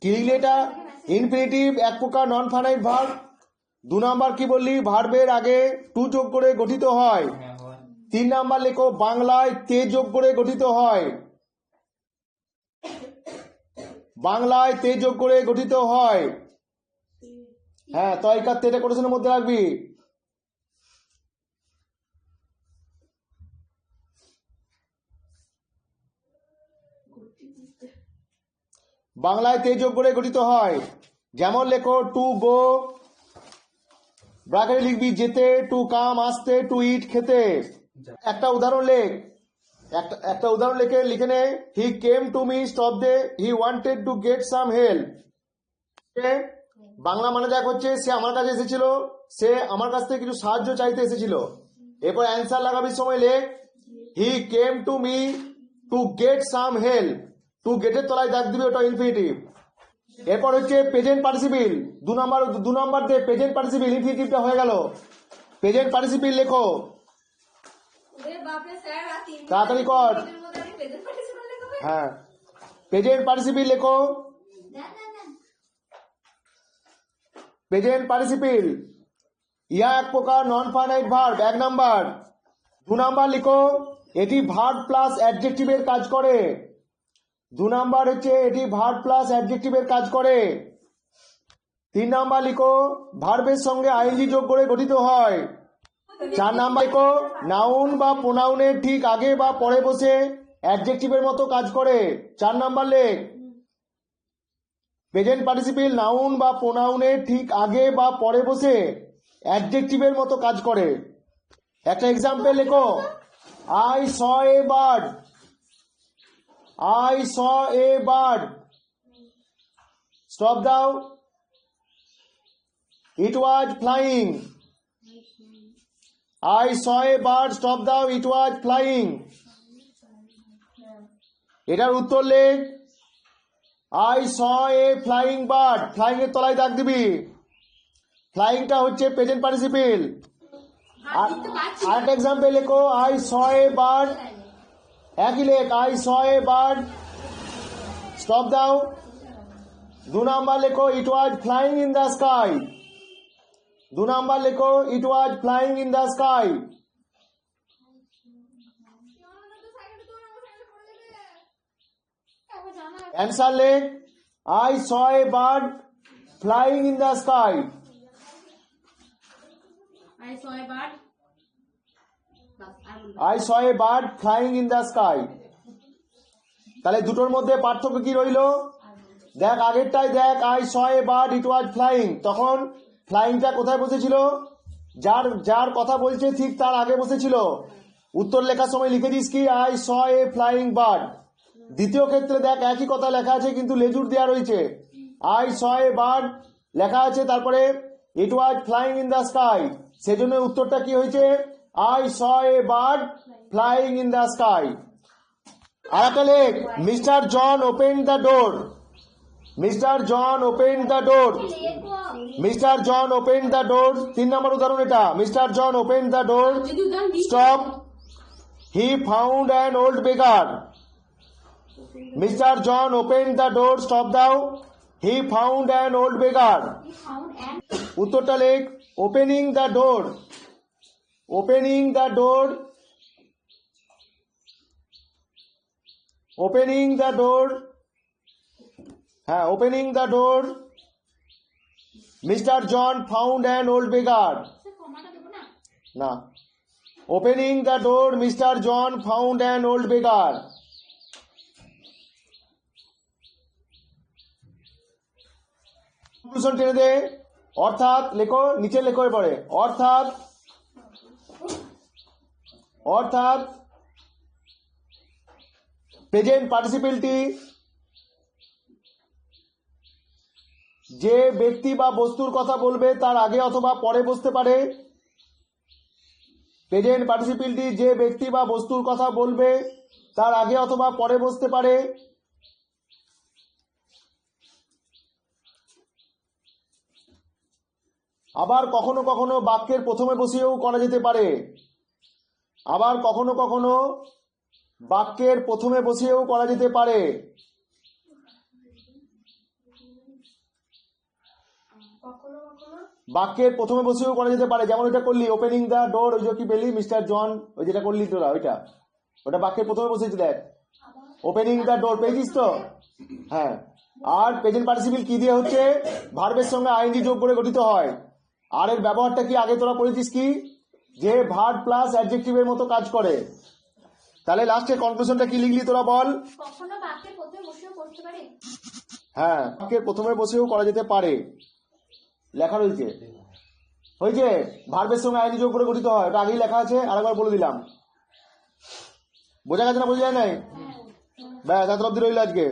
কি লিখলি এটা? ইনফিনিটিভ, এক প্রকার নন ফাইনাইট ভার্ব। 2 নাম্বার কি বললি? ভার্বের আগে টু যোগ করে গঠিত হয়। 3 নাম্বার লেখো বাংলায় তে যোগ করে গঠিত হয়। বাংলায় তে যোগ করে গঠিত হয়। হ্যাঁ, তয়কার তেটা কোটেশনের মধ্যে রাখবি। বাংলায় তে যোগ করে গঠিত হয়। যেমন লেখো টু গো, ব্র্যাকেটে লিখবি যেতে, টু কাম আসতে, টু ইট খেতে। একটা উদাহরণ লেখ, একটা উদাহরণ লিখে নে। He came to me, stop দে, he wanted to get some help. বাংলা মানে দেখ হচ্ছে সে আমার কাছে এসেছিল, সে আমার কাছ থেকে কিছু সাহায্য চাইতে এসেছিল। এরপর অ্যান্সার লাগাবি সময় লেখ he came to me to get some help. To গেটের তলায় দাগ দিবি, ওটা ইনফিনিটিভ। এরপর হচ্ছে প্রেজেন্ট পার্টিসিপল। 2 নাম্বার দে প্রেজেন্ট পার্টিসিপল, ইনফিনিটিভটা হয়ে গেল। প্রেজেন্ট পার্টিসিপল লেখো, তাড়াতাড়ি কর। হ্যাঁ, প্রেজেন্ট পার্টিসিপল লেখো। প্রেজেন্ট পার্টিসিপল ইয়া এক প্রকার non finite verb, 1 number. 2 number লিখো এটি ভার্ব প্লাস অ্যাডজেক্টিভের কাজ করে। 2 নাম্বার হচ্ছে এটি ভার্ব প্লাস অ্যাডজেক্টিভের কাজ করে। 3 নাম্বার লিখো ভার্বের সঙ্গে আইএনজি যোগ করে গঠিত হয়। 4 নাম্বার লিখো নাউন বা প্রোনাউনের ঠিক আগে বা পরে বসে অ্যাডজেক্টিভের মতো কাজ করে। 4 নাম্বার লেখ প্রেজেন্ট পার্টিসিপল নাউন বা প্রোনাউনের ঠিক আগে বা পরে বসে অ্যাডজেক্টিভের মতো কাজ করে। একটা এক্সাম্পল লেখো I saw a bird. I saw a bird, stop দাও, it was flying. I saw a bird, stop দাও, ইট ওয়াজ ফ্লাইং। এটার উত্তর লেখ I saw a flying bird. Flying এর তলায় দাগ দিবি। ফ্লাইংটা হচ্ছে প্রেজেন্ট পার্টিসিপল। আরেকটা এক্সাম্পল লেখো আই স এ বার্ড, একই লেখ I saw a bird, stop দাও। 2 নাম্বার লেখো it was flying in the sky. 2 number লেখো it was flying in the sky. Answer লেখ I saw a bird flying in the sky. I saw a bird flying in the sky. তাহলে দুটোর মধ্যে পার্থক্য কি রইল? দেখ আগেরটাই দেখ I saw a bird, it was flying, তখন ফ্লাইংটা কোথায় বসেছিল? যার কথা বলছে ঠিক তার আগে বসেছিল। উত্তর লেখার সময় লিখে দিস কি I saw a flying bird। দ্বিতীয় ক্ষেত্রে দেখ একই কথা লেখা আছে কিন্তু লেজুর দেওয়া রয়েছে। I saw a bird লেখা আছে, তারপরে it was flying in the sky, সেজন্য উত্তরটা কি হয়েছে I saw a bird flying in the sky। আর একটা লেখ mister John open the door. Mister John open the door. Mister John open the door, 3 number উদাহরণ এটা। Mister John open the door, stop, he found an old beggar. Mister John open the door, stop দাও, he found an old beggar. উত্তরটা লেখ opening the door. Opening the door, opening the door, হ্যাঁ opening the door mister John found an old beggar. না, opening the door mister John found an old beggar. Conclusion টেনে দে। অর্থাৎ লেখো, নিচে লেখো পরে অর্থাৎ প্রেজেন্ট পার্টিসিপলটি যে ব্যক্তি বা বস্তুর কথা বলবে তার আগে অথবা পরে বসতে পারে। প্রেজেন্ট পার্টিসিপলটি যে ব্যক্তি বা বস্তুর কথা বলবে তার আগে অথবা পরে বসতে পারে। আবার কখনো কখনো বাক্যের প্রথমে বসিয়েও করা যেতে পারে। আবার কখনো কখনো বাক্যের প্রথমে বসিয়েও করা যেতে পারে। বাক্যের প্রথমে বসেও করা যেতে পারে, যেমন ওইটা করলি ওপেনিং দ্য ডোর, ওই যে কি পেলি মিস্টার জন, ওই যেটা করলি তোরা ওটা বাক্যের প্রথমে বসেছি দেখ, ওপেনিং দ্য ডোর পেয়েছিস তো। হ্যাঁ, আর প্রেজেন্ট পার্টিসিপল কি দিয়ে হচ্ছে, ভার্বের সঙ্গে আইএনজি যোগ করে গঠিত হয়। আর এর ব্যবহারটা কি আগে তোরা পড়েছিস কি, যে ভার্ব প্লাস অ্যাডজেক্টিভের মতো কাজ করে। তাহলে লাস্টে কনক্লুশনটা কি লিখলি তোরা বল। কখনো বাক্যের প্রথমে বসেও করতে পারে। হ্যাঁ, বাক্যের প্রথমে বসেও করা যেতে পারে, লেখা রয়েছে। হয়েছে, ভার্বের সঙ্গে আইনি যোগ করে গঠিত হয়, ওটা আগেই লেখা আছে, আরেকবার বলে দিলাম। বোঝা গেছে না, বোঝা যায় নাই? ব্যাস, এত অব্দি রইল আজকে।